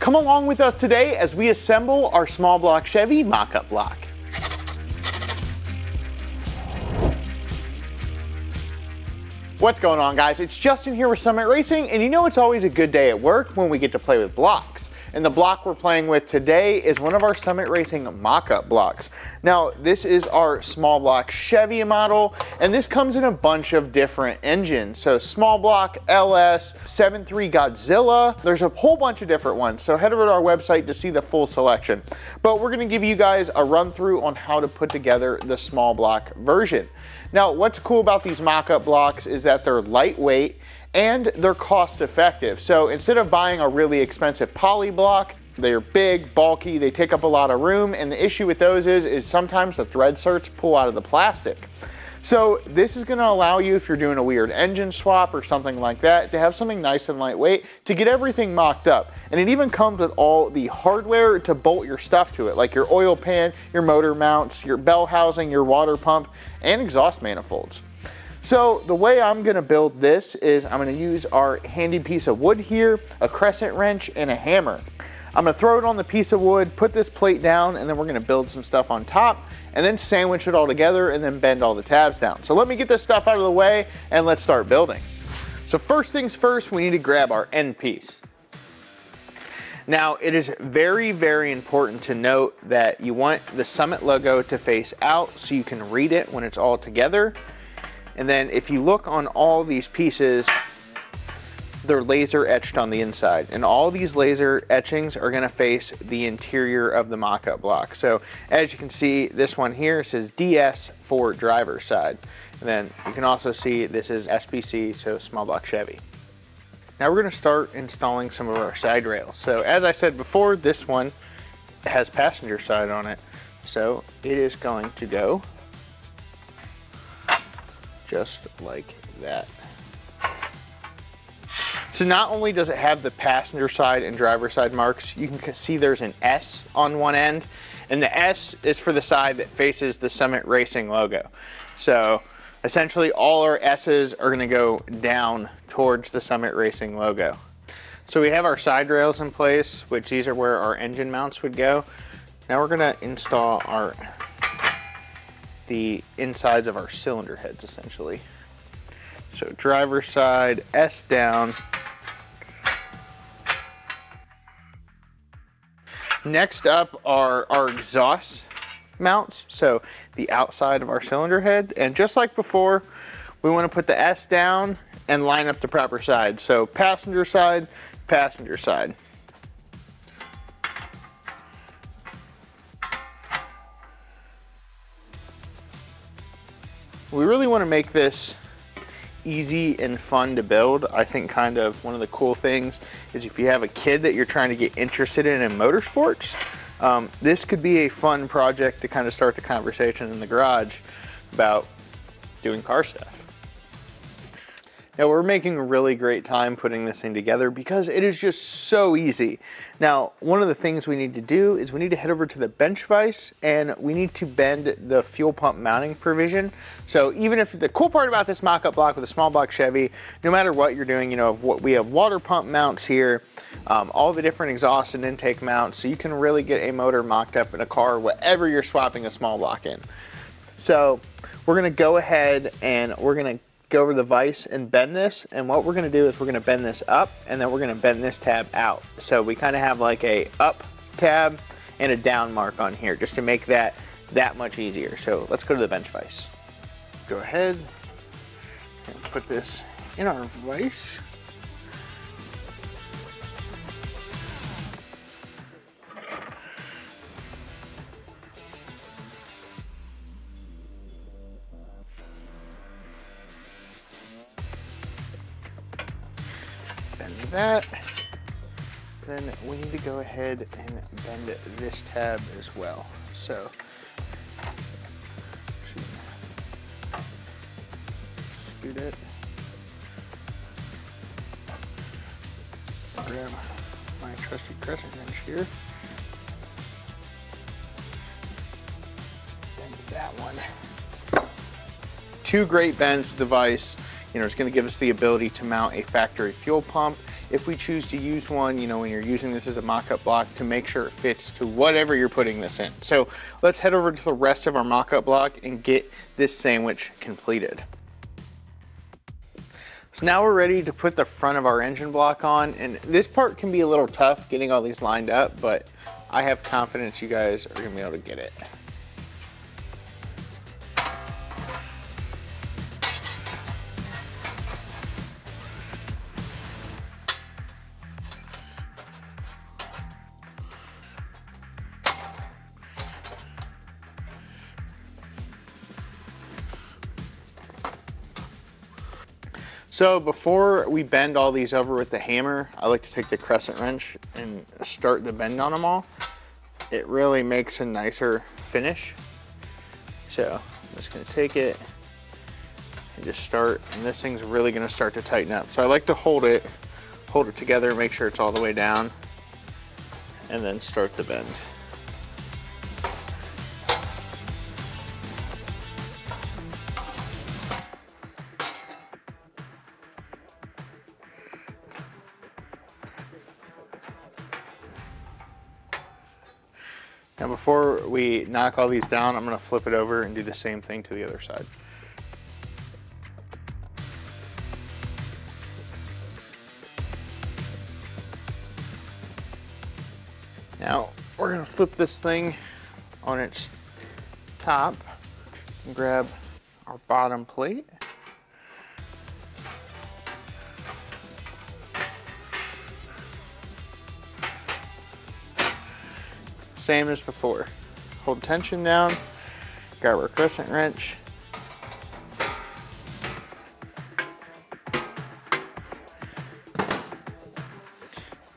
Come along with us today as we assemble our small block Chevy mock-up block. What's going on, guys? It's Justin here with Summit Racing, and you know it's always a good day at work when we get to play with blocks. And the block we're playing with today is one of our Summit Racing mock-up blocks. Now, this is our small block Chevy model, and this comes in a bunch of different engines. So small block, LS, 7.3 Godzilla, there's a whole bunch of different ones. So head over to our website to see the full selection. But we're gonna give you guys a run through on how to put together the small block version. Now, what's cool about these mock-up blocks is that they're lightweight and they're cost effective. So instead of buying a really expensive poly block, they're big, bulky, they take up a lot of room, and the issue with those is sometimes the thread certs pull out of the plastic. So this is gonna allow you, if you're doing a weird engine swap or something like that, to have something nice and lightweight to get everything mocked up. And it even comes with all the hardware to bolt your stuff to it, like your oil pan, your motor mounts, your bell housing, your water pump, and exhaust manifolds. So the way I'm gonna build this is I'm gonna use our handy piece of wood here, a crescent wrench, and a hammer. I'm gonna throw it on the piece of wood, put this plate down, and then we're gonna build some stuff on top, and then sandwich it all together, and then bend all the tabs down. So let me get this stuff out of the way, and let's start building. So first things first, we need to grab our end piece. Now, it is very, very important to note that you want the Summit logo to face out so you can read it when it's all together. And then if you look on all these pieces, they're laser etched on the inside. And all these laser etchings are gonna face the interior of the mock-up block. So as you can see, this one here says DS for driver's side. And then you can also see this is SBC, so small block Chevy. Now we're gonna start installing some of our side rails. So as I said before, this one has passenger side on it. So it is going to go just like that. So not only does it have the passenger side and driver side marks, you can see there's an S on one end, and the S is for the side that faces the Summit Racing logo. So essentially all our S's are gonna go down towards the Summit Racing logo. So we have our side rails in place, which these are where our engine mounts would go. Now we're gonna install the insides of our cylinder heads, essentially. So driver side, S down. Next up are our exhaust mounts, so the outside of our cylinder head. And just like before, we want to put the S down and line up the proper side. So passenger side, passenger side. We really want to make this easy and fun to build. I think kind of one of the cool things is if you have a kid that you're trying to get interested in motorsports, this could be a fun project to kind of start the conversation in the garage about doing car stuff. Now we're making a really great time putting this thing together because it is just so easy. Now, one of the things we need to do is we need to head over to the bench vise and we need to bend the fuel pump mounting provision. So even if the cool part about this mock-up block with a small block Chevy, no matter what you're doing, you know, we have water pump mounts here, all the different exhaust and intake mounts, so you can really get a motor mocked up in a car, whatever you're swapping a small block in. So we're gonna go ahead and we're gonna go over the vise and bend this, and what we're going to do is we're going to bend this up and then we're going to bend this tab out. So we kind of have like a up tab and a down mark on here just to make that much easier. So let's go to the bench vise. Go ahead and put this in our vise. That, then we need to go ahead and bend this tab as well. So scoot it, grab my trusty crescent wrench here, bend that one. Two great bends with the vise. You know, it's going to give us the ability to mount a factory fuel pump if we choose to use one, you know, when you're using this as a mock-up block, to make sure it fits to whatever you're putting this in. So let's head over to the rest of our mock-up block and get this sandwich completed. So now we're ready to put the front of our engine block on, and this part can be a little tough getting all these lined up, but I have confidence you guys are gonna be able to get it. So before we bend all these over with the hammer, I like to take the crescent wrench and start the bend on them all. It really makes a nicer finish. So I'm just gonna take it and just start, and this thing's really gonna start to tighten up. So I like to hold it together, make sure it's all the way down, and then start the bend. Now before we knock all these down, I'm gonna flip it over and do the same thing to the other side. Now we're gonna flip this thing on its top and grab our bottom plate. Same as before. Hold tension down, grab our crescent wrench.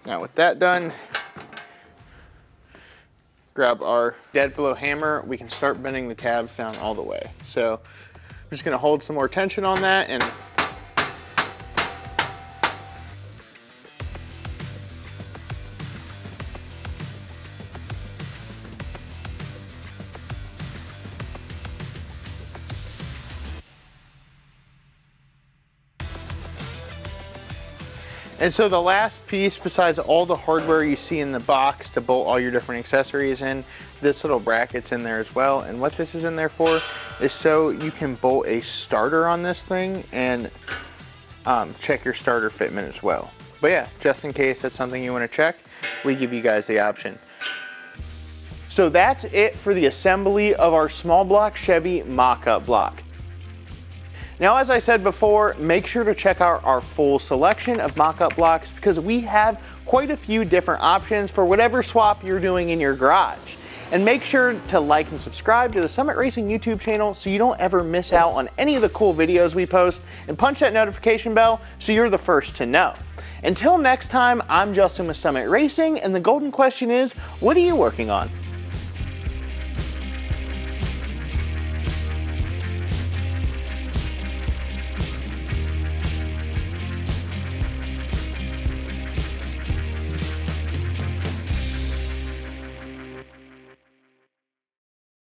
Now with that done, grab our dead blow hammer. We can start bending the tabs down all the way. So I'm just gonna hold some more tension on that, and so the last piece, besides all the hardware you see in the box to bolt all your different accessories in, this little bracket's in there as well. And what this is in there for is so you can bolt a starter on this thing and check your starter fitment as well. But yeah, just in case that's something you want to check, we give you guys the option. So that's it for the assembly of our small block Chevy mock-up block. Now, as I said before, make sure to check out our full selection of mock-up blocks, because we have quite a few different options for whatever swap you're doing in your garage. And make sure to like and subscribe to the Summit Racing YouTube channel so you don't ever miss out on any of the cool videos we post, and punch that notification bell so you're the first to know. Until next time, I'm Justin with Summit Racing, and the golden question is, what are you working on?